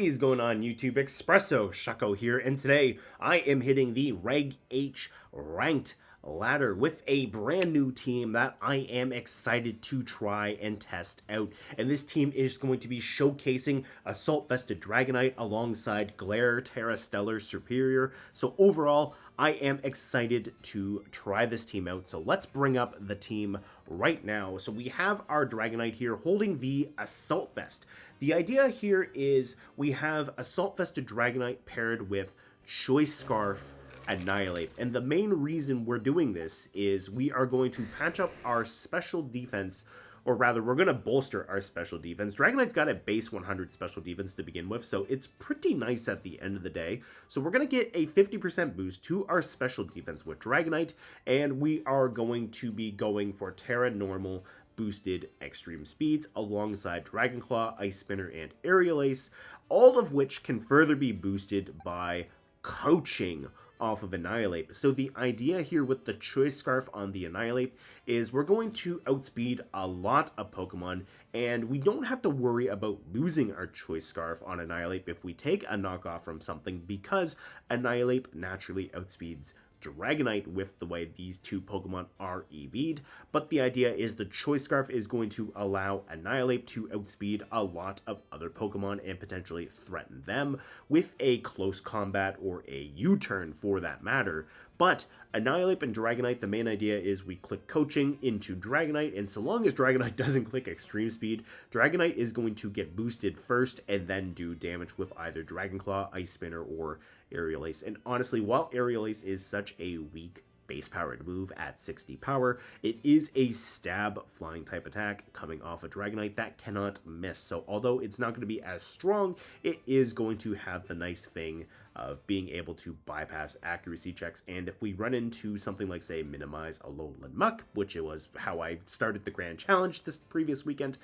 is going on YouTube? Espresso Shucko here, and today I am hitting the Reg H ranked ladder with a brand new team that I am excited to try and test out. And this team is going to be showcasing Assault Vested Dragonite alongside Glare, Terra Stellar, Serperior. So overall, I am excited to try this team out. So let's bring up the team right now. So we have our Dragonite here holding the Assault Vest. The idea here is we have Assault Vested Dragonite paired with Choice Scarf Annihilape. And the main reason we're doing this is we are going to patch up our special defense, or rather, we're going to bolster our special defense. Dragonite's got a base 100 special defense to begin with, so it's pretty nice at the end of the day. So we're going to get a 50% boost to our special defense with Dragonite, and we are going to be going for Terra Normal boosted extreme speeds alongside Dragonclaw, Ice Spinner, and Aerial Ace, all of which can further be boosted by coaching off of Annihilape. So the idea here with the Choice Scarf on the Annihilape is we're going to outspeed a lot of Pokemon, and we don't have to worry about losing our Choice Scarf on Annihilape if we take a knockoff from something, because Annihilape naturally outspeeds Dragonite with the way these two Pokemon are EV'd, but the idea is the Choice Scarf is going to allow Annihilape to outspeed a lot of other Pokemon and potentially threaten them with a close combat or a U-turn for that matter. But Annihilape and Dragonite, the main idea is we click coaching into Dragonite, and so long as Dragonite doesn't click extreme speed, Dragonite is going to get boosted first and then do damage with either Dragonclaw, Ice Spinner, or Aerial Ace. And honestly, while Aerial Ace is such a weak base powered move at 60 power, it is a stab flying type attack coming off a Dragonite that cannot miss. So although it's not going to be as strong, it is going to have the nice thing of being able to bypass accuracy checks. And if we run into something like, say, Minimize Alolan Muck, which it was how I started the Grand Challenge this previous weekend,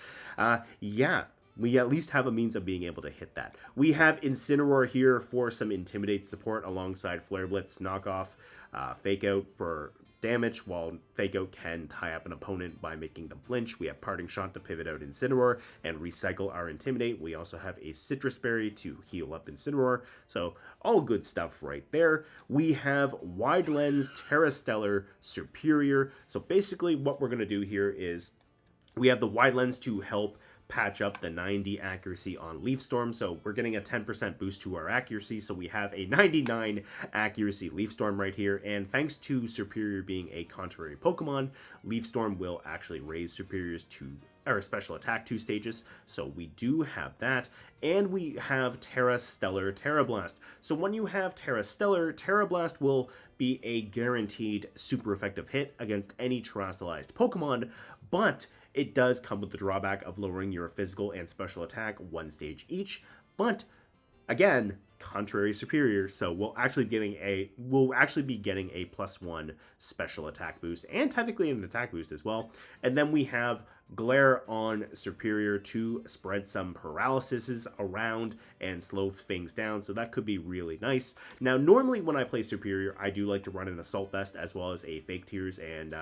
we at least have a means of being able to hit that. We have Incineroar here for some Intimidate support alongside Flare Blitz, knockoff, Fake Out for damage, while Fake Out can tie up an opponent by making them flinch. We have Parting Shot to pivot out Incineroar and recycle our Intimidate. We also have a Sitrus Berry to heal up Incineroar, so all good stuff right there. We have Wide Lens, Terra Stellar, Serperior. So basically what we're going to do here is we have the Wide Lens to help patch up the 90 accuracy on Leaf Storm, so we're getting a 10% boost to our accuracy, so we have a 99 accuracy Leaf Storm right here, and thanks to Serperior being a contrary Pokemon, Leaf Storm will actually raise Serperior's special attack 2 stages, so we do have that. And we have Terra Stellar, Terra Blast. So when you have Terra Stellar, Terra Blast will be a guaranteed super effective hit against any terrestrialized Pokemon, but it does come with the drawback of lowering your physical and special attack 1 stage each. But again, contrary Serperior, so we'll actually be getting a +1 special attack boost and technically an attack boost as well. And then we have Glare on Serperior to spread some paralyses around and slow things down, so that could be really nice. Now normally when I play Serperior, I do like to run an Assault Vest as well as a Fake Tears and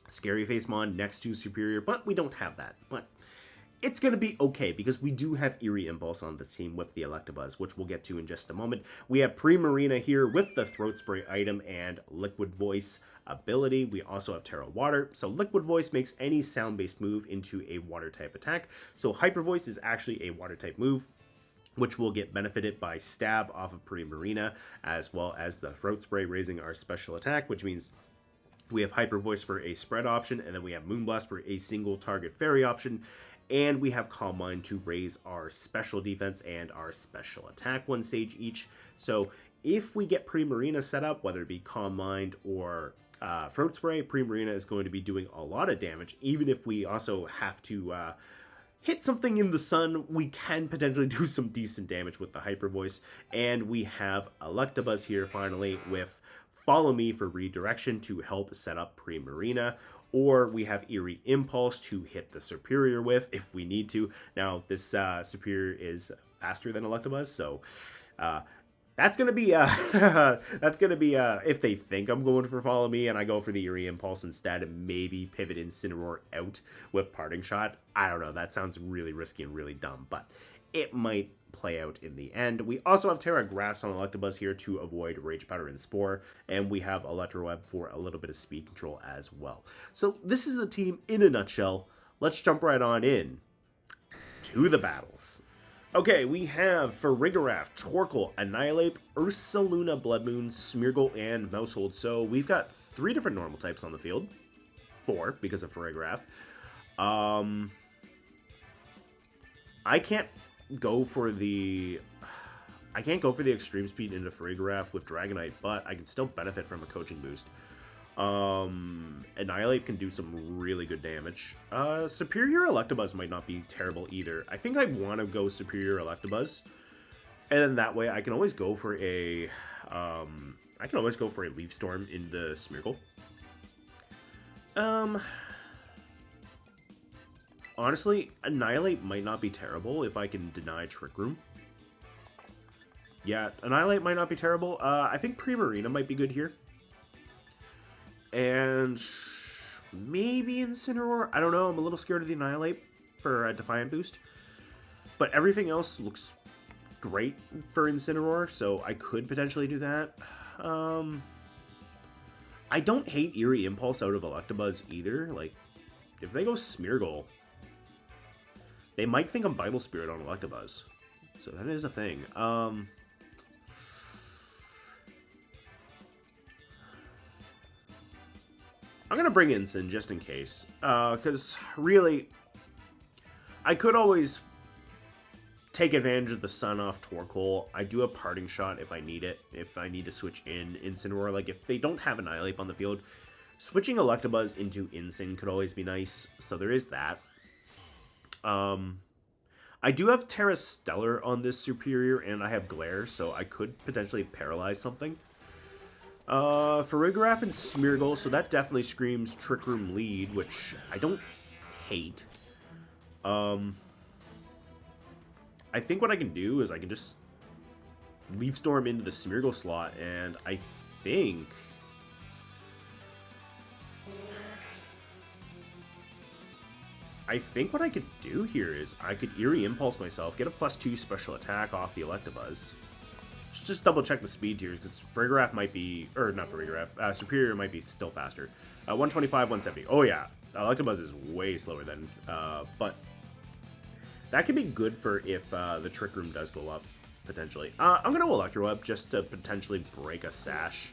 Scary Face Mon next to Serperior, but we don't have that. But it's going to be okay because we do have Eerie Impulse on this team with the Electabuzz, which we'll get to in just a moment. We have Primarina here with the Throat Spray item and Liquid Voice ability. We also have Terra Water, so Liquid Voice makes any sound-based move into a water type attack. So Hyper Voice is actually a water type move, which will get benefited by Stab off of Primarina, as well as the Throat Spray raising our special attack, which means we have Hyper Voice for a spread option, and then we have Moonblast for a single target fairy option, and we have Calm Mind to raise our special defense and our special attack 1 stage each. So if we get Primarina set up, whether it be Calm Mind or Throat Spray, Primarina is going to be doing a lot of damage. Even if we also have to hit something in the sun, we can potentially do some decent damage with the Hyper Voice. And we have Electabuzz here finally with Follow Me for redirection to help set up Primarina, or we have Eerie Impulse to hit the Serperior with if we need to. Now, this Serperior is faster than Electabuzz, so that's gonna be if they think I'm going for Follow Me and I go for the Eerie Impulse instead and maybe pivot Incineroar out with Parting Shot. I don't know, that sounds really risky and really dumb, but it might play out in the end. We also have Terra Grass on Electabuzz here to avoid Rage Powder and Spore, and we have Electroweb for a little bit of speed control as well. So this is the team in a nutshell. Let's jump right on in to the battles. Okay, we have for Farigiraf, Torkoal, Annihilape, Ursaluna, Bloodmoon, Smeargle, and Mousehold. So we've got 3 different normal types on the field. 4 because of Farigiraf. I can't go for the extreme speed into Farigiraf with Dragonite, but I can still benefit from a coaching boost. Annihilape can do some really good damage. Serperior Electabuzz might not be terrible either. I think I want to go Serperior Electabuzz, and then that way I can always go for a Leaf Storm into Smeargle. Honestly, Annihilape might not be terrible if I can deny Trick Room. Yeah, Annihilape might not be terrible. I think Primarina might be good here. And maybe Incineroar. I don't know. I'm a little scared of the Annihilape for a Defiant boost. But everything else looks great for Incineroar, so I could potentially do that. I don't hate Eerie Impulse out of Electabuzz either. Like, if they go Smeargle, they might think I'm Vital Spirit on Electabuzz. So that is a thing. I'm going to bring Incin just in case. Because, really, I could always take advantage of the Sun off Torkoal. I do have Parting Shot if I need it. If I need to switch in Incineroar. Like, if they don't have Annihilape on the field, switching Electabuzz into Incin could always be nice. So there is that. I do have Terra Stellar on this Serperior, and I have Glare, so I could potentially paralyze something. Farigiraf and Smeargle, so that definitely screams Trick Room lead, which I don't hate. I think what I can do is I can just Leaf Storm into the Smeargle slot, and I think what I could do here is I could Eerie Impulse myself, get a +2 special attack off the Electabuzz. Just double check the speed tiers, because Farigiraf might be, or not Farigiraf, Serperior might be still faster. 125, 170. Oh yeah, Electabuzz is way slower than, but that could be good for if the Trick Room does go up, potentially. I'm going to Electroweb just to potentially break a Sash.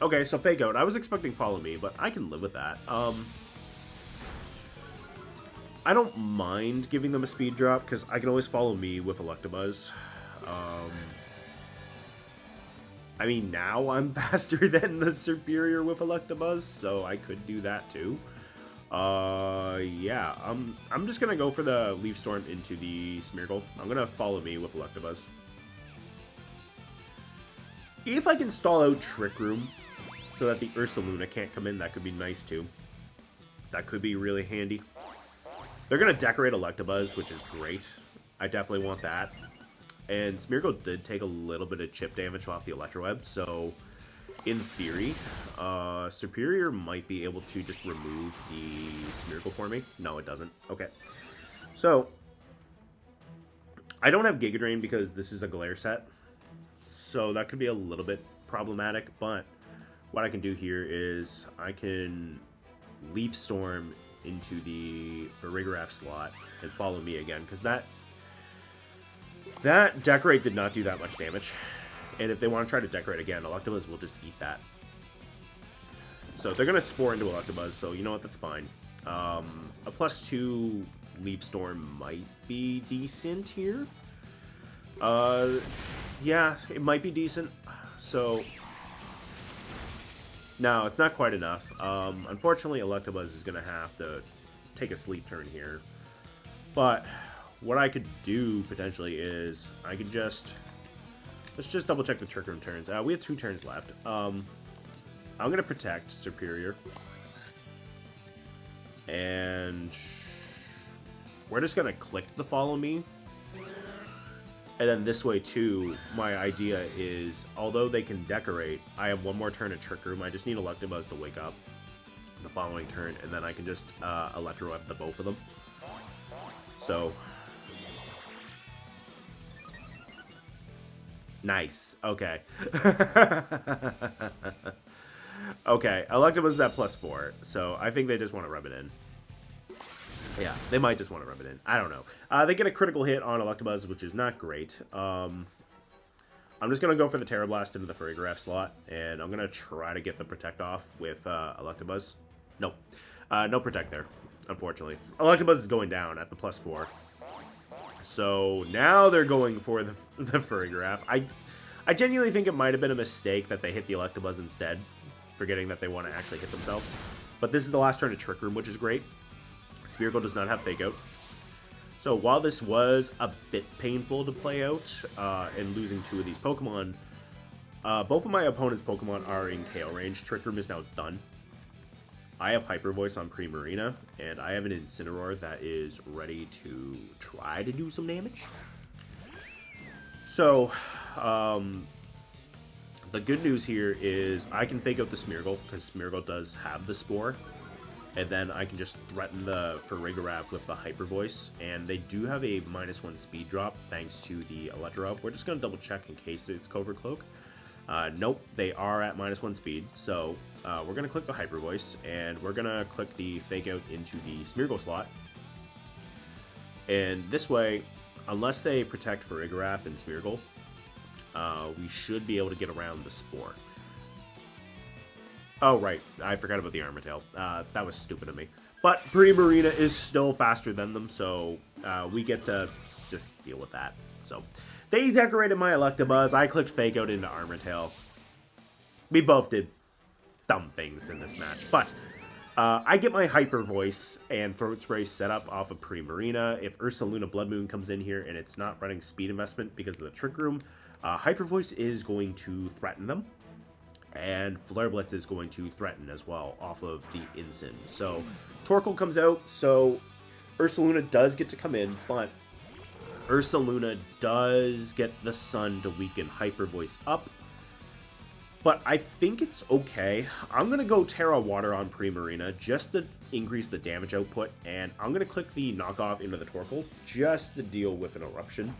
Okay, so Fake Out. I was expecting Follow Me, but I can live with that. I don't mind giving them a speed drop, because I can always Follow Me with Electabuzz. I mean, now I'm faster than the Serperior with Electabuzz, so I could do that too. Yeah, I'm just gonna go for the Leaf Storm into the Smeargle. I'm gonna Follow Me with Electabuzz. If I can stall out Trick Room so that the Ursaluna can't come in, that could be nice too. That could be really handy. They're gonna decorate Electabuzz, which is great. I definitely want that. And Smeargle did take a little bit of chip damage off the Electroweb, so in theory, Serperior might be able to just remove the Smeargle for me. No, it doesn't. Okay. So, I don't have Giga Drain because this is a Glare set, so that could be a little bit problematic, but what I can do here is I can Leaf Storm into the Farigiraf slot and Follow Me again, because that Decorate did not do that much damage. And if they want to try to Decorate again, Electabuzz will just eat that. So they're going to Spore into Electabuzz, so you know what, that's fine. A +2 Leaf Storm might be decent here. Yeah, it might be decent. So, no, it's not quite enough. Unfortunately, Electabuzz is going to have to take a sleep turn here. But what I could do, potentially, is I could just... Let's just double check the Trick Room turns. We have 2 turns left. I'm going to protect Serperior. And we're just going to click the Follow Me. And then this way, too, my idea is, although they can Decorate, I have 1 more turn at Trick Room. I just need Electabuzz to wake up the following turn, and then I can just Electroweb the both of them. So, Nice. Okay. Okay, Electabuzz is at +4, so I think they just want to rub it in. Yeah, they might just want to rub it in. I don't know. They get a critical hit on Electabuzz, which is not great. I'm just going to go for the Terra Blast into the Farigiraf slot, and I'm going to try to get the Protect off with Electabuzz. Nope. No Protect there, unfortunately. Electabuzz is going down at the +4. So now they're going for the Farigiraf. I genuinely think it might have been a mistake that they hit the Electabuzz instead, forgetting that they want to actually hit themselves. But this is the last turn to Trick Room, which is great. Spherical does not have Fake Out. So while this was a bit painful to play out in losing 2 of these Pokemon, both of my opponent's Pokemon are in KO range. Trick Room is now done. I have Hyper Voice on Primarina, and I have an Incineroar that is ready to try to do some damage. So, the good news here is I can Fake Out the Smeargle, because Smeargle does have the Spore, and then I can just threaten the Farigiraf with the Hyper Voice, and they do have a -1 speed drop thanks to the Electro. We're just going to double check in case it's Covert Cloak. Nope, they are at -1 speed, so we're going to click the Hyper Voice, and we're going to click the Fake Out into the Smeargle slot. And this way, unless they protect Farigiraf and Smeargle, we should be able to get around the Spore. Oh, right, I forgot about the Armortail. That was stupid of me. But Primarina is still faster than them, so we get to just deal with that. So they decorated my Electabuzz. I clicked Fake Out into Armortail. We both did dumb things in this match. But I get my Hyper Voice and Throat Spray set up off of Primarina. If Ursaluna Blood Moon comes in here and it's not running Speed Investment because of the Trick Room, Hyper Voice is going to threaten them. And Flare Blitz is going to threaten as well off of the Incin. So Torkoal comes out, so Ursaluna does get to come in, but Ursaluna does get the Sun to weaken Hyper Voice up. But I think it's okay. I'm going to go Terra Water on Primarina just to increase the damage output, and I'm going to click the Knockoff into the Torkoal just to deal with an Eruption.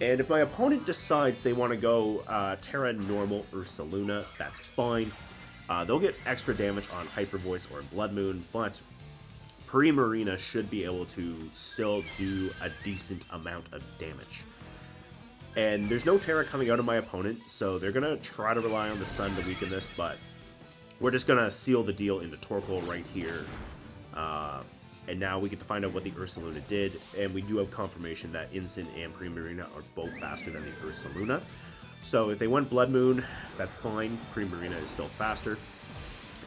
And if my opponent decides they want to go Terra Normal Ursaluna, that's fine. They'll get extra damage on Hyper Voice or Blood Moon, but Primarina should be able to still do a decent amount of damage. And there's no Terra coming out of my opponent, so they're going to try to rely on the Sun to weaken this, but we're just going to seal the deal into Torkoal right here. And now we get to find out what the Ursaluna did, and we do have confirmation that Incin and Primarina are both faster than the Ursaluna. So if they went Blood Moon, that's fine. Primarina is still faster,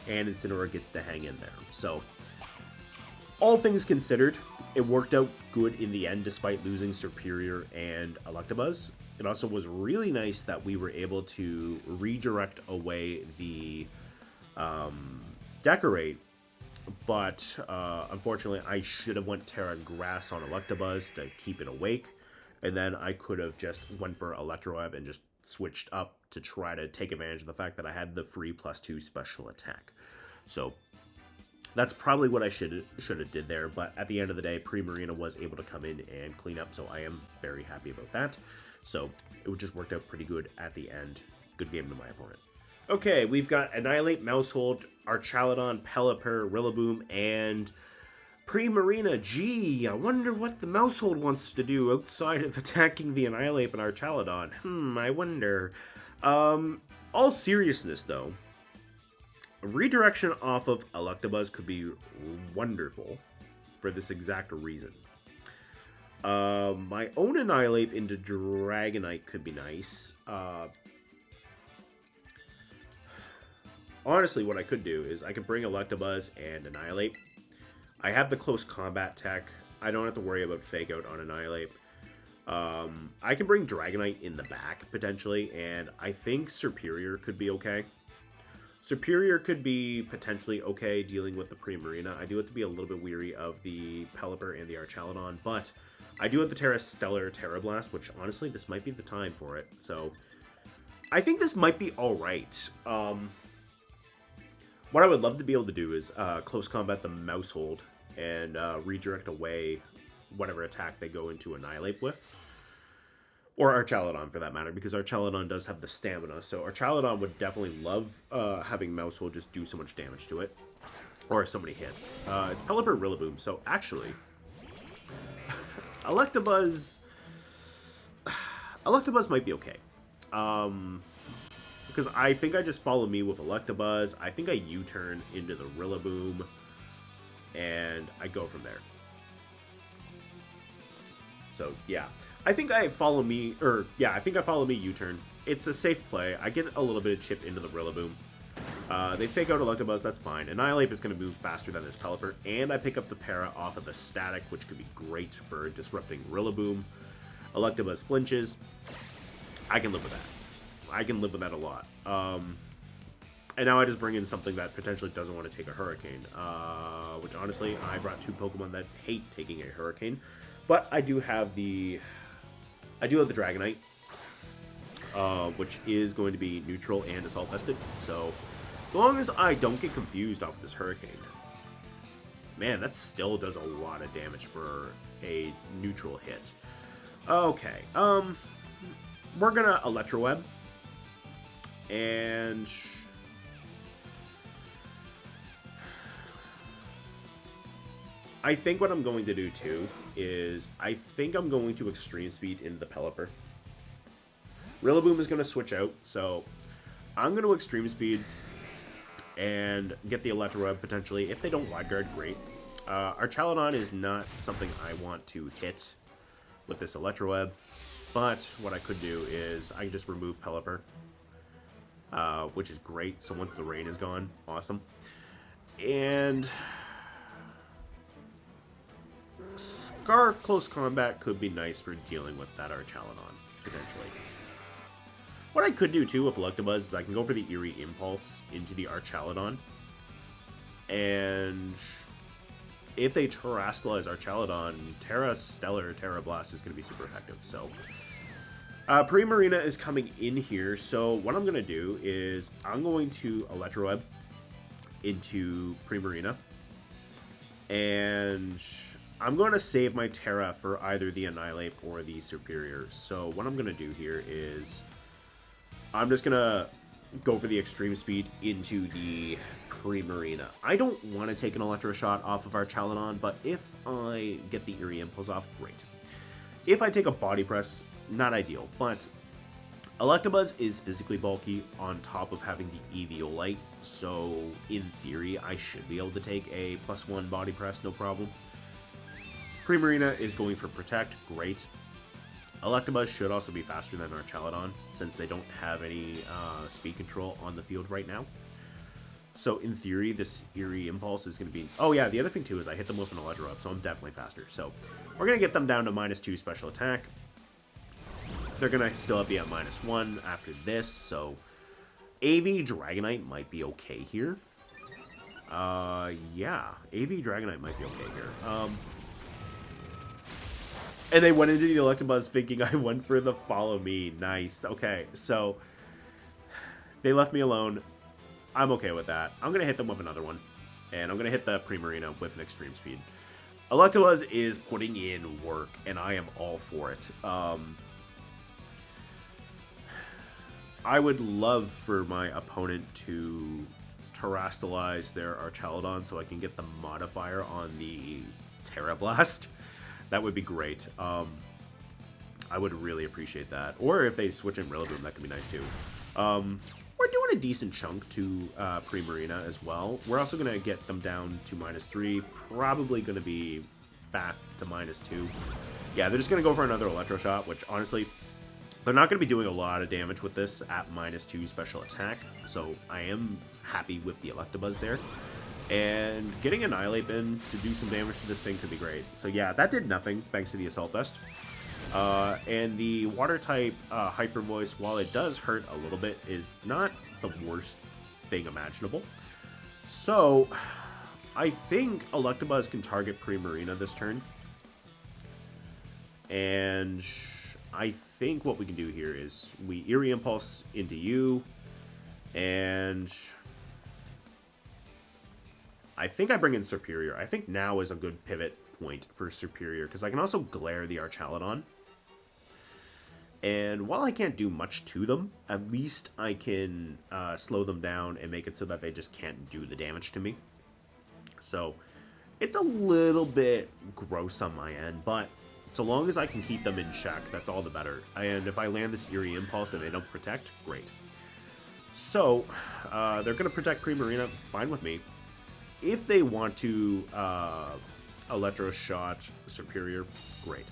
and Incineroar gets to hang in there. So all things considered, it worked out good in the end despite losing Serperior and Electabuzz. It also was really nice that we were able to redirect away the Decorate. But unfortunately, I should have went Terra Grass on Electabuzz to keep it awake, and then I could have just went for Electroweb and just switched up to try to take advantage of the fact that I had the free +2 special attack. So that's probably what I should have did there. But at the end of the day, Primarina was able to come in and clean up, so I am very happy about that. So it just worked out pretty good at the end. Good game to my opponent. Okay, we've got Annihilape, Maushold, Archaludon, Pelipper, Rillaboom, and Primarina. Gee, I wonder what the Maushold wants to do outside of attacking the Annihilape and Archaludon. I wonder. All seriousness, though, redirection off of Electabuzz could be wonderful for this exact reason. My own Annihilape into Dragonite could be nice. Honestly, what I could do is I could bring Electabuzz and Annihilape. I have the close combat tech. I don't have to worry about Fake Out on Annihilape. I can bring Dragonite in the back, potentially, and I think Serperior could be okay. Serperior could be potentially okay dealing with the Primarina. I do have to be a little bit weary of the Pelipper and the Archaludon, but I do have the Terra Stellar Terra Blast, which honestly, this might be the time for it. So I think this might be alright. What I would love to be able to do is close combat the Maushold and redirect away whatever attack they go into Annihilape with. Or Archaludon, for that matter, because Archaludon does have the stamina. So Archaludon would definitely love having Mousehole just do so much damage to it. Or so many hits. It's Pelipper Rillaboom, so actually... Electabuzz might be okay. Because I think I just follow me with Electabuzz. I think I U-turn into the Rillaboom. And I go from there. So, yeah. I think I follow me, U-turn. It's a safe play. I get a little bit of chip into the Rillaboom. They fake out Electabuzz, that's fine. Annihilape is going to move faster than this Pelipper, and I pick up the Para off of the Static, which could be great for disrupting Rillaboom. Electabuzz flinches. I can live with that. I can live with that a lot. And now I just bring in something that potentially doesn't want to take a Hurricane, which honestly, I brought two Pokemon that hate taking a Hurricane. But I do have the Dragonite, which is going to be neutral and assault vested. So long as I don't get confused off of this Hurricane, man, that still does a lot of damage for a neutral hit. Okay, we're gonna Electroweb, and I think what I'm going to do too is I think I'm going to Extreme Speed into the Pelipper. Rillaboom is going to switch out, so I'm going to Extreme Speed and get the Electroweb potentially. If they don't Wide Guard, great. Archaludon is not something I want to hit with this Electroweb, but what I could do is I can just remove Pelipper, which is great. So once the rain is gone, awesome. And Scar Close Combat could be nice for dealing with that Archaludon, potentially. What I could do, too, with Electabuzz is I can go for the Eerie Impulse into the Archaludon. And if they Terrastallize Archaludon, Terra Stellar, Terra Blast is going to be super effective. So, Primarina is coming in here. So, what I'm going to do is I'm going to Electroweb into Primarina. And I'm going to save my Terra for either the Annihilape or the Serperior. So, what I'm going to do here is I'm just going to go for the Extreme Speed into the Primarina. I don't want to take an Electro Shot off of Archaludon, but if I get the Eerie Impulse off, great. If I take a Body Press, not ideal, but Electabuzz is physically bulky on top of having the Eviolite, so in theory, I should be able to take a +1 Body Press, no problem. Primarina is going for Protect, great. Electabuzz should also be faster than Archaludon, since they don't have any speed control on the field right now. So in theory, this Eerie Impulse is going to be... Oh yeah, the other thing too is I hit them with an Electro up, so I'm definitely faster. So we're going to get them down to -2 special attack. They're going to still be at -1 after this, so AV Dragonite might be okay here. Yeah, AV Dragonite might be okay here. And they went into the Electabuzz thinking I went for the follow me. Nice. Okay, so they left me alone. I'm okay with that. I'm going to hit them with another one. And I'm going to hit the Primarina with an Extreme Speed. Electabuzz is putting in work, and I am all for it. I would love for my opponent to Terrastallize their Archaludon so I can get the modifier on the Terra Blast. That would be great. I would really appreciate that. Or if they switch in Rillaboom, that could be nice too. We're doing a decent chunk to Primarina as well. We're also going to get them down to -3. Probably going to be back to -2. Yeah, they're just going to go for another Electro Shot, which honestly, they're not going to be doing a lot of damage with this at -2 special attack. So I am happy with the Electabuzz there. And getting Annihilape in to do some damage to this thing could be great. So yeah, that did nothing thanks to the Assault Vest. And the Water-type Hyper Voice, while it does hurt a little bit, is not the worst thing imaginable. So I think Electabuzz can target Primarina this turn. And I think what we can do here is we Eerie Impulse into you, and I think I bring in Serperior. I think now is a good pivot point for Serperior, because I can also Glare the Archaludon. And while I can't do much to them, at least I can slow them down and make it so that they just can't do the damage to me. So it's a little bit gross on my end, but so long as I can keep them in check, that's all the better. And if I land this Eerie Impulse and they don't protect, great. So they're going to protect Primarina, fine with me. If they want to Electro Shot Serperior, great.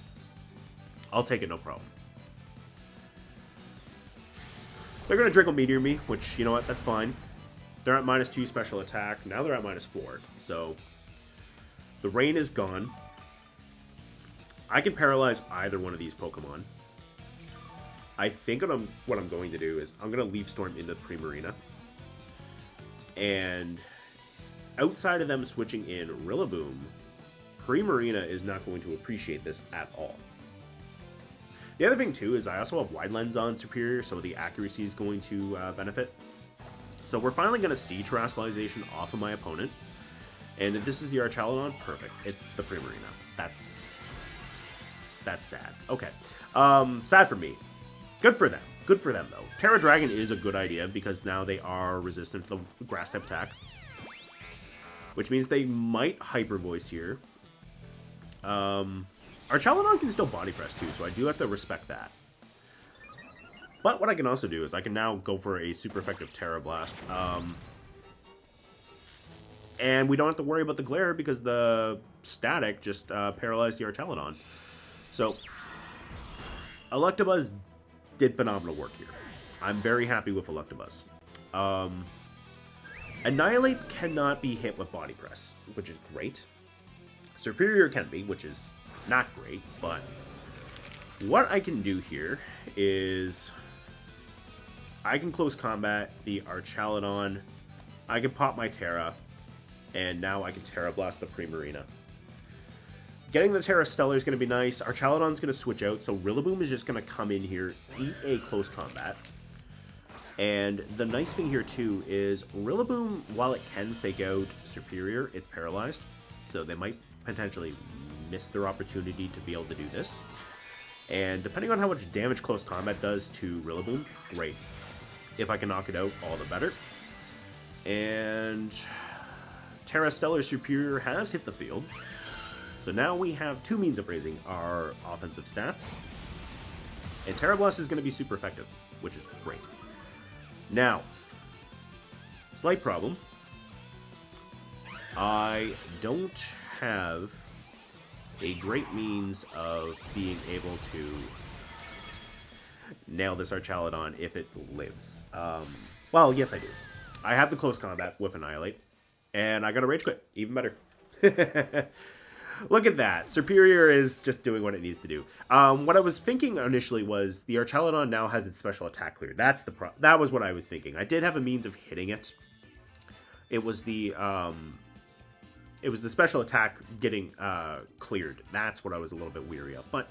I'll take it, no problem. They're going to Draco Meteor me, which, you know what, that's fine. They're at -2 special attack. Now they're at -4. So the rain is gone. I can paralyze either one of these Pokemon. I think what I'm going to do is I'm going to Leaf Storm into Primarina. And outside of them switching in Rillaboom, Primarina is not going to appreciate this at all. The other thing, too, is I also have Wide Lens on Serperior, so the accuracy is going to benefit. So we're finally going to see Terastallization off of my opponent. And if this is the Archaludon, perfect. It's the Primarina. That's sad. Okay. Sad for me. Good for them. Good for them, though. Terra Dragon is a good idea, because now they are resistant to the Grass-type attack. Which means they might Hyper Voice here. Archaludon can still Body Press too, so I do have to respect that. But what I can also do is I can now go for a super effective Terra Blast. And we don't have to worry about the Glare because the Static just paralyzed the Archaludon. So, Electabuzz did phenomenal work here. I'm very happy with Electabuzz. Annihilape cannot be hit with Body Press, which is great. Serperior can be, which is not great, but what I can do here is I can close combat the Archaludon, I can pop my Terra, and now I can Terra Blast the Primarina. Getting the Terra Stellar is going to be nice. Archaludon's going to switch out, so Rillaboom is just going to come in here, eat a close combat. And the nice thing here, too, is Rillaboom, while it can fake out Serperior, it's paralyzed, so they might potentially miss their opportunity to be able to do this. And depending on how much damage close combat does to Rillaboom, great. If I can knock it out, all the better. And Terra Stellar Serperior has hit the field. So now we have two means of raising our offensive stats. And Terra Blast is going to be super effective, which is great. Now, slight problem. I don't have a great means of being able to nail this Archaludon if it lives. Well, yes I do. I have the close combat with Annihilate, and I got a Rage Quit. Even better. Look at that. Serperior is just doing what it needs to do. What I was thinking initially was the Archaludon now has its special attack cleared. That was what I was thinking. I did have a means of hitting it. It was the special attack getting cleared. That's what I was a little bit weary of. But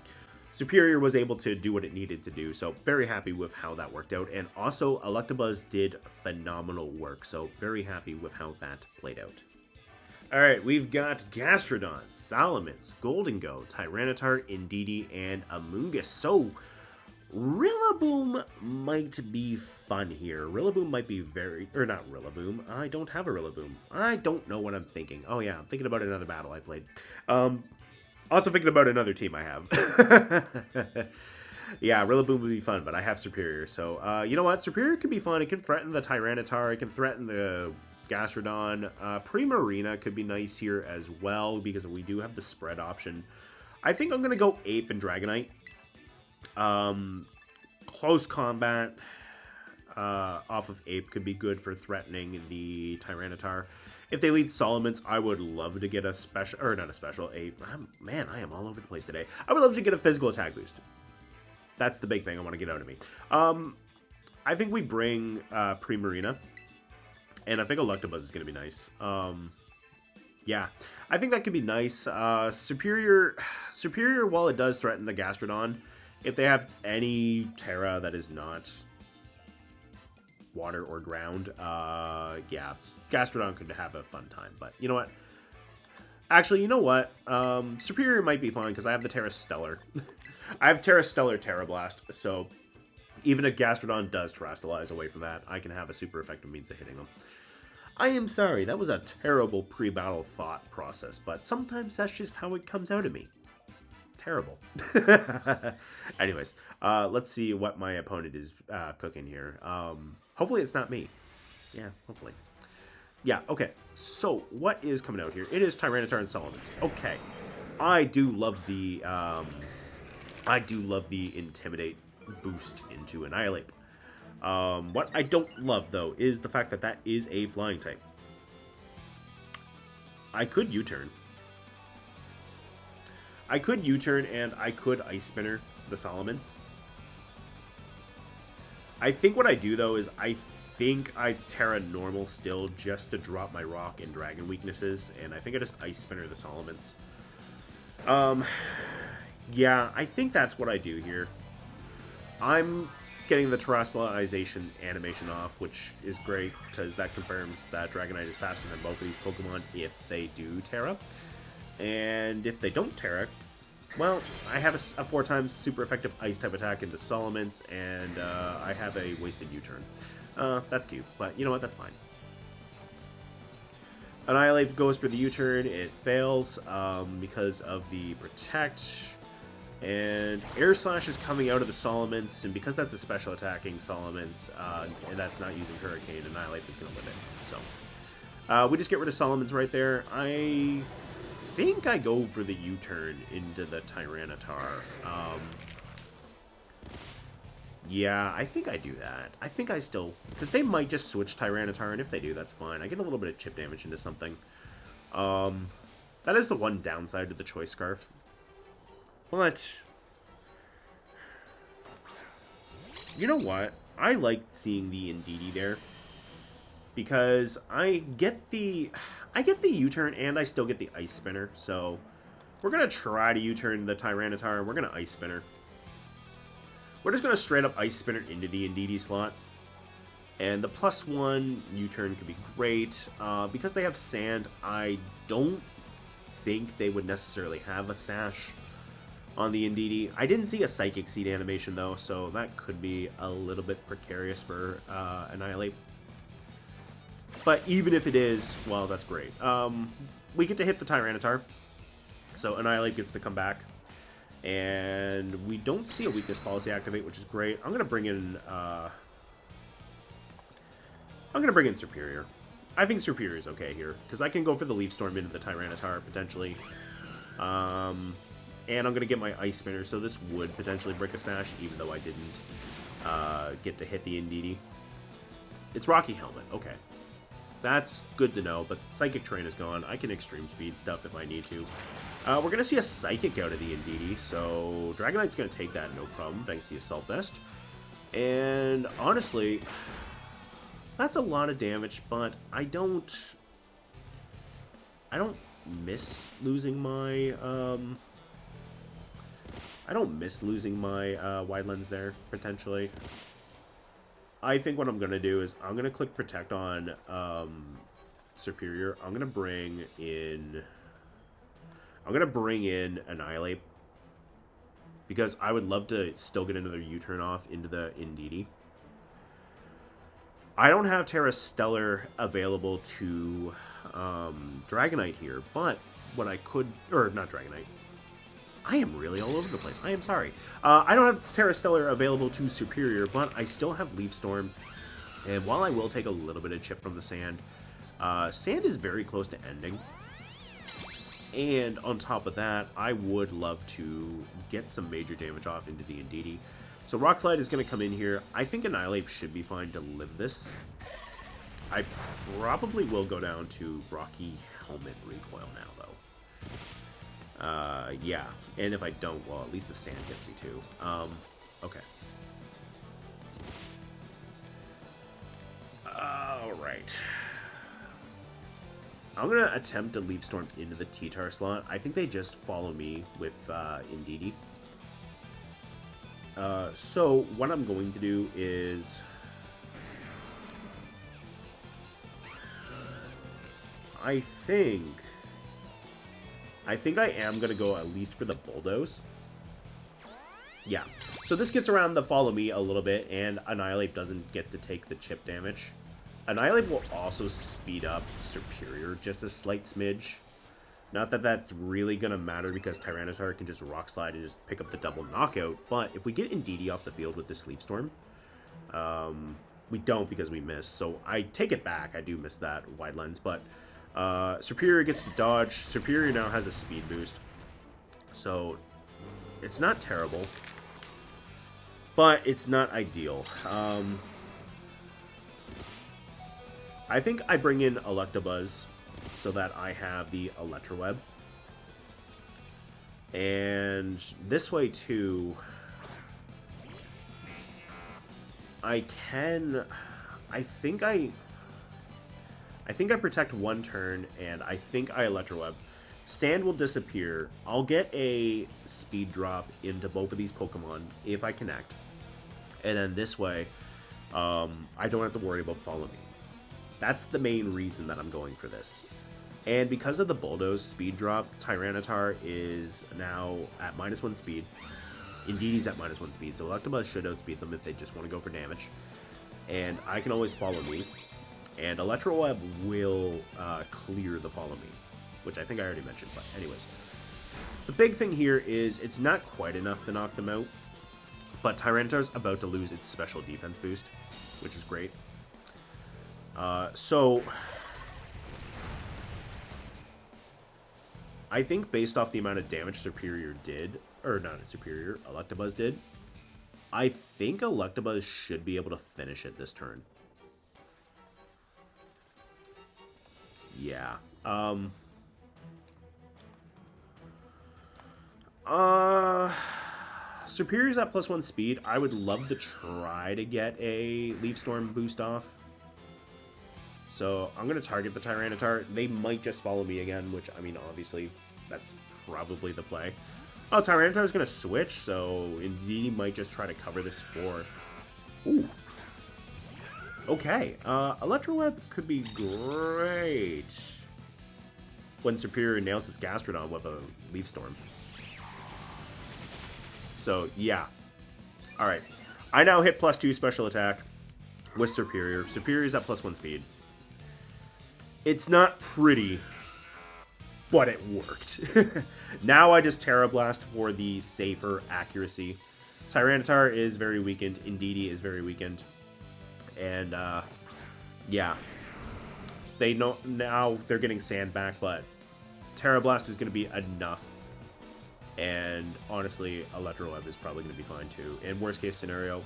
Serperior was able to do what it needed to do, so very happy with how that worked out. And also, Electabuzz did phenomenal work, so very happy with how that played out. Alright, we've got Gastrodon, Salamence, Goldengo, Tyranitar, Indeedee, and Amoonguss. So, Rillaboom might be fun here. Rillaboom might be not Rillaboom. I don't have a Rillaboom. I don't know what I'm thinking. Oh yeah, I'm thinking about another battle I played. Also thinking about another team I have. Yeah, Rillaboom would be fun, but I have Serperior. So, you know what? Serperior could be fun. It can threaten the Tyranitar. It can threaten the Gastrodon. Primarina could be nice here as well, because we do have the spread option. I think I'm going to go Ape and Dragonite. Close combat off of Ape could be good for threatening the Tyranitar. If they lead Salamence, I would love to get a special, or not a special, man, I am all over the place today. I would love to get a physical attack boost. That's the big thing I want to get out of me. I think we bring Primarina, and I think Electabuzz is going to be nice. Yeah, I think that could be nice. Serperior, while it does threaten the Gastrodon, if they have any Terra that is not water or ground, yeah, Gastrodon could have a fun time. But you know what? Actually, you know what? Serperior might be fun because I have the Terra Stellar. I have Terrastellar Terrablast, so even if Gastrodon does Terrastalize away from that, I can have a super effective means of hitting them. I am sorry, that was a terrible pre-battle thought process, but sometimes that's just how it comes out of me. Terrible. Anyways, let's see what my opponent is cooking here. Hopefully it's not me. Yeah, hopefully. Yeah, okay. So, what is coming out here? It is Tyranitar and Salamence. Okay. I do love the Intimidate boost into Annihilape. What I don't love, though, is the fact that that is a flying type. I could U-turn. I could U-turn, and I could Ice Spinner the Salamence. I think what I do, though, is I think I Terra Normal still just to drop my Rock and Dragon weaknesses, and I think I just Ice Spinner the Salamence. Yeah, I think that's what I do here. I'm getting the Terrestrialization animation off, which is great, because that confirms that Dragonite is faster than both of these Pokemon if they do Terra. And if they don't Terra, well, I have a 4 times super effective Ice-type attack into Salamence, and I have a wasted U-turn. That's cute, but you know what, that's fine. Annihilape goes for the U-turn, it fails because of the Protect. And Air Slash is coming out of the Salamence, and because that's a special attacking Salamence, and that's not using Hurricane, Annihilape is going to live it. So, we just get rid of Salamence right there. I think I go for the U-turn into the Tyranitar. Yeah, I think I do that. I think I still... because they might just switch Tyranitar, and if they do, that's fine. I get a little bit of chip damage into something. That is the one downside to the Choice Scarf. But, you know what? I like seeing the Indeedee there, because I get the U-turn and I still get the Ice Spinner. So we're gonna try to U-turn the Tyranitar and we're gonna Ice Spinner. We're just gonna straight up Ice Spinner into the Indeedee slot, and the +1 U-turn could be great because they have Sand. I don't think they would necessarily have a Sash on the Indeedee. I didn't see a Psychic Seed animation, though, so that could be a little bit precarious for Annihilape. But even if it is, well, that's great. We get to hit the Tyranitar, so Annihilape gets to come back. And we don't see a Weakness Policy activate, which is great. I'm going to bring in... Serperior. I think Serperior is okay here, because I can go for the Leaf Storm into the Tyranitar, potentially. And I'm going to get my Ice Spinner, so this would potentially break a Sash, even though I didn't get to hit the Indeedee. It's Rocky Helmet, okay. That's good to know, but Psychic Terrain is gone. I can Extreme Speed stuff if I need to. We're going to see a Psychic out of the Indeedee, so Dragonite's going to take that no problem, thanks to the Assault Vest. And honestly, that's a lot of damage, but I don't miss losing my... Wide Lens there, potentially. I think what I'm going to do is I'm going to click Protect on Serperior. I'm going to bring in Annihilape, because I would love to still get another U-turn off into the Indeedee. I don't have Terrastellar available to Dragonite here, but what I could... or, not Dragonite. I am really all over the place. I am sorry. I don't have Terrastellar available to Serperior, but I still have Leaf Storm. And while I will take a little bit of chip from the Sand, Sand is very close to ending. And on top of that, I would love to get some major damage off into the Indeedee. So Rock Slide is going to come in here. I think Annihilape should be fine to live this. I probably will go down to Rocky Helmet Recoil now, though. Yeah, and if I don't, well, at least the Sand gets me too. Okay. Alright. I'm going to attempt to Leaf Storm into the T-Tar slot. I think they just follow me with Indeedee. So, what I'm going to do is... I think I am going to go at least for the Bulldoze. Yeah. So this gets around the follow me a little bit, and Annihilape doesn't get to take the chip damage. Annihilape will also speed up Serperior just a slight smidge. Not that that's really going to matter because Tyranitar can just Rock Slide and just pick up the double knockout. But if we get Indeedee off the field with this Leaf Storm, we don't because we missed. So I take it back. I do miss that wide lens. But Serperior gets to dodge. Serperior now has a speed boost. So it's not terrible. But it's not ideal. I think I bring in Electabuzz so that I have the Electroweb. And this way too, I think I protect one turn, and I think I Electroweb. Sand will disappear. I'll get a speed drop into both of these Pokemon if I connect. And then this way, I don't have to worry about Follow Me. That's the main reason that I'm going for this. And because of the Bulldoze speed drop, Tyranitar is now at -1 speed. Indeedee's at -1 speed, so Electabuzz should outspeed them if they just want to go for damage. And I can always Follow Me. And Electroweb will clear the Follow Me, which I think I already mentioned, but anyways. The big thing here is it's not quite enough to knock them out, but Tyranitar's about to lose its special defense boost, which is great. So I think based off the amount of damage Serperior did, or not Serperior, Electabuzz did, I think Electabuzz should be able to finish it this turn. Yeah. Serperior's at +1 speed. I would love to try to get a Leaf Storm boost off. So I'm going to target the Tyranitar. They might just Follow Me again, which, I mean, obviously, that's probably the play. Oh, Tyranitar's going to switch, so Indeedee might just try to cover this for... Ooh. Okay. Electroweb could be great when Serperior nails his Gastrodon with a Leaf Storm. So, yeah. Alright. I now hit +2 special attack with Serperior. Serperior's at +1 speed. It's not pretty, but it worked. Now I just Terra Blast for the safer accuracy. Tyranitar is very weakened. Indeedee is very weakened. And, yeah. They know now they're getting Sand back, but Terra Blast is going to be enough. And honestly, Electroweb is probably going to be fine too. In worst case scenario,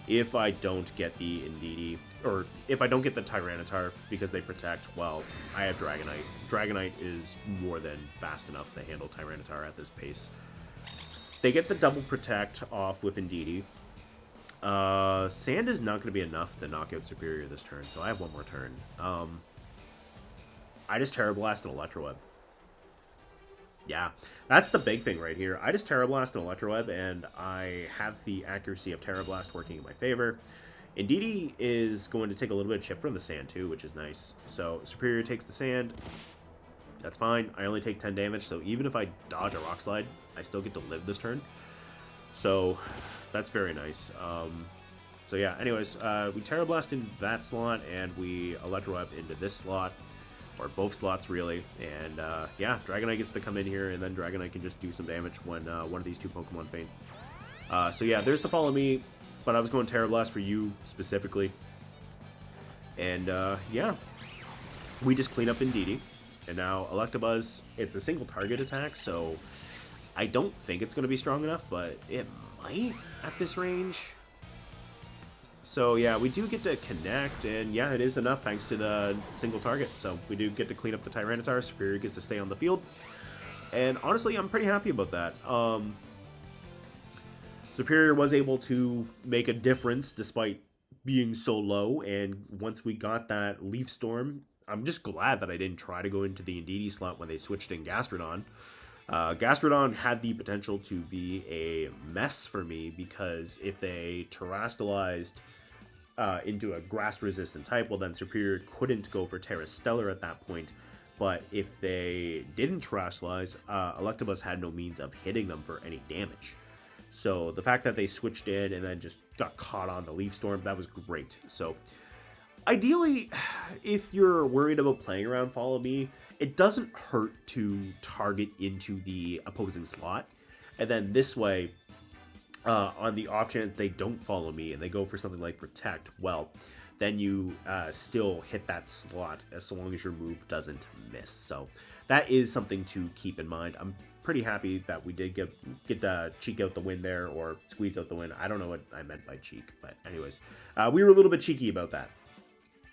if I don't get the Indeedee, or if I don't get the Tyranitar because they protect, well, I have Dragonite. Dragonite is more than fast enough to handle Tyranitar at this pace. They get the double protect off with Indeedee. Sand is not going to be enough to knock out Serperior this turn, so I have one more turn. I just Terra Blast and Electroweb. Yeah, that's the big thing right here. I just Terra Blast and Electroweb, and I have the accuracy of Terra Blast working in my favor. Indeedee is going to take a little bit of chip from the sand, too, which is nice. So, Serperior takes the sand. That's fine. I only take 10 damage, so even if I dodge a Rock Slide, I still get to live this turn. So, that's very nice. So, yeah, anyways, we Terra Blast into that slot, and we Electroweb into this slot. Or both slots, really. And, yeah, Dragonite gets to come in here, and then Dragonite can just do some damage when one of these two Pokemon faint. So, yeah, there's the Follow Me, but I was going Terra Blast for you, specifically. And, yeah. We just clean up Indeedee. And now Electabuzz, it's a single target attack, so I don't think it's going to be strong enough, but it might at this range. So, yeah, we do get to connect, and yeah, it is enough thanks to the single target. So, we do get to clean up the Tyranitar. Serperior gets to stay on the field. And honestly, I'm pretty happy about that. Serperior was able to make a difference despite being so low, and once we got that Leaf Storm, I'm just glad that I didn't try to go into the Indeedee slot when they switched in Gastrodon. Gastrodon had the potential to be a mess for me, because if they terastallized into a grass-resistant type, well, then Serperior couldn't go for Terra Stellar at that point. But if they didn't terastallize, Electabuzz had no means of hitting them for any damage. So the fact that they switched in and then just got caught on the Leaf Storm, that was great. So ideally, if you're worried about playing around Follow Me, it doesn't hurt to target into the opposing slot. And then this way, on the off chance they don't follow me and they go for something like Protect, well, then you still hit that slot as long as your move doesn't miss. So that is something to keep in mind. I'm pretty happy that we did get cheek out the win there, or squeeze out the win. I don't know what I meant by cheek, but anyways, we were a little bit cheeky about that.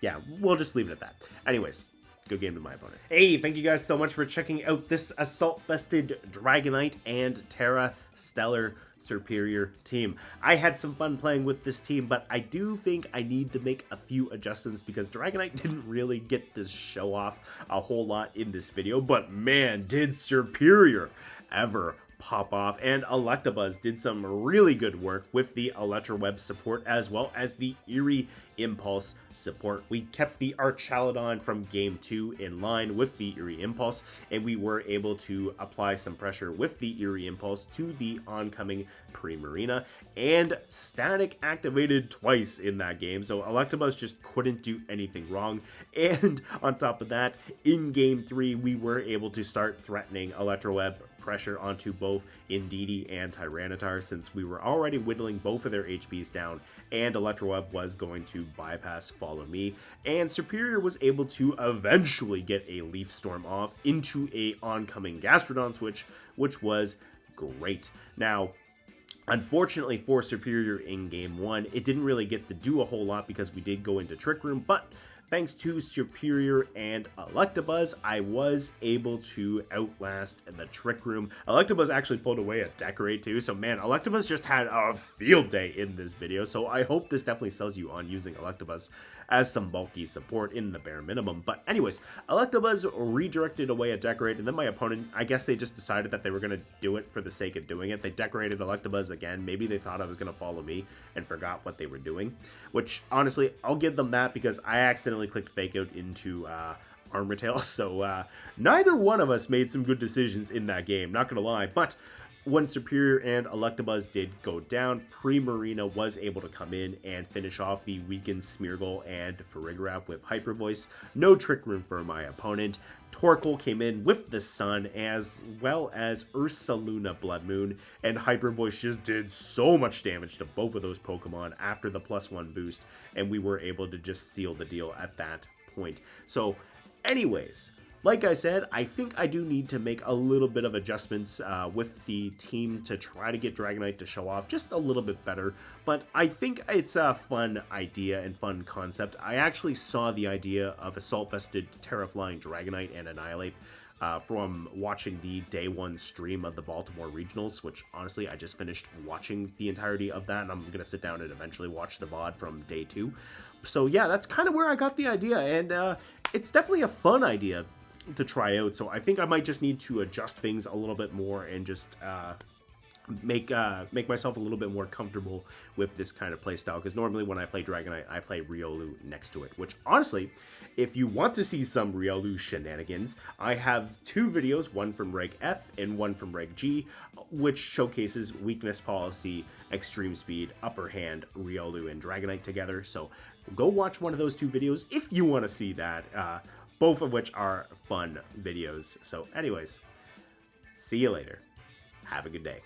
Yeah, we'll just leave it at that. Anyways, good game to my opponent. Hey, thank you guys so much for checking out this Assault-Vested Dragonite and Terra Stellar Serperior team. I had some fun playing with this team, but I do think I need to make a few adjustments because Dragonite didn't really get to show off a whole lot in this video, but man, did Serperior ever pop off. And Electabuzz did some really good work with the Electroweb support as well as the Eerie Impulse support. We kept the Archaludon from game 2 in line with the Eerie Impulse, and we were able to apply some pressure with the Eerie Impulse to the oncoming Primarina, and static activated twice in that game, so Electabuzz just couldn't do anything wrong. And on top of that, in game 3 we were able to start threatening Electroweb pressure onto both Indeedee and Tyranitar, since we were already whittling both of their HPs down, and Electroweb was going to bypass Follow Me, and Serperior was able to eventually get a Leaf Storm off into a oncoming Gastrodon switch, which was great. Now, unfortunately for Serperior in game 1, it didn't really get to do a whole lot because we did go into Trick Room, but thanks to Serperior and Electabuzz, I was able to outlast the Trick Room. Electabuzz actually pulled away a Decorate too, so man, Electabuzz just had a field day in this video, so I hope this definitely sells you on using Electabuzz as some bulky support in the bare minimum. But anyways, Electabuzz redirected away a Decorate, and then my opponent, I guess they just decided that they were going to do it for the sake of doing it. They decorated Electabuzz again. Maybe they thought I was going to follow me and forgot what they were doing, which honestly, I'll give them that because I accidentally clicked Fake Out into Armortail, so neither one of us made some good decisions in that game, not gonna lie. But when Serperior and Electabuzz did go down, Primarina was able to come in and finish off the weakened Smeargle and Farigiraf with Hyper Voice. No Trick Room for my opponent. Torkoal came in with the Sun, as well as Ursaluna Blood Moon, and Hyper Voice just did so much damage to both of those Pokemon after the +1 boost, and we were able to just seal the deal at that point. So anyways, like I said, I think I do need to make a little bit of adjustments with the team to try to get Dragonite to show off just a little bit better, but I think it's a fun idea and fun concept. I actually saw the idea of Assault-Vested Terraflying Dragonite and Annihilape from watching the day 1 stream of the Baltimore Regionals, which honestly, I just finished watching the entirety of that, and I'm going to sit down and eventually watch the VOD from day 2. So yeah, that's kind of where I got the idea, and it's definitely a fun idea to try out, so I think I might just need to adjust things a little bit more and just make myself a little bit more comfortable with this kind of playstyle, because normally when I play Dragonite, I play Riolu next to it, which honestly, if you want to see some Riolu shenanigans, I have 2 videos, one from Reg F and one from Reg G, which showcases Weakness Policy, Extreme Speed, Upper Hand, Riolu, and Dragonite together, so go watch one of those 2 videos if you want to see that, both of which are fun videos. So anyways, see you later. Have a good day.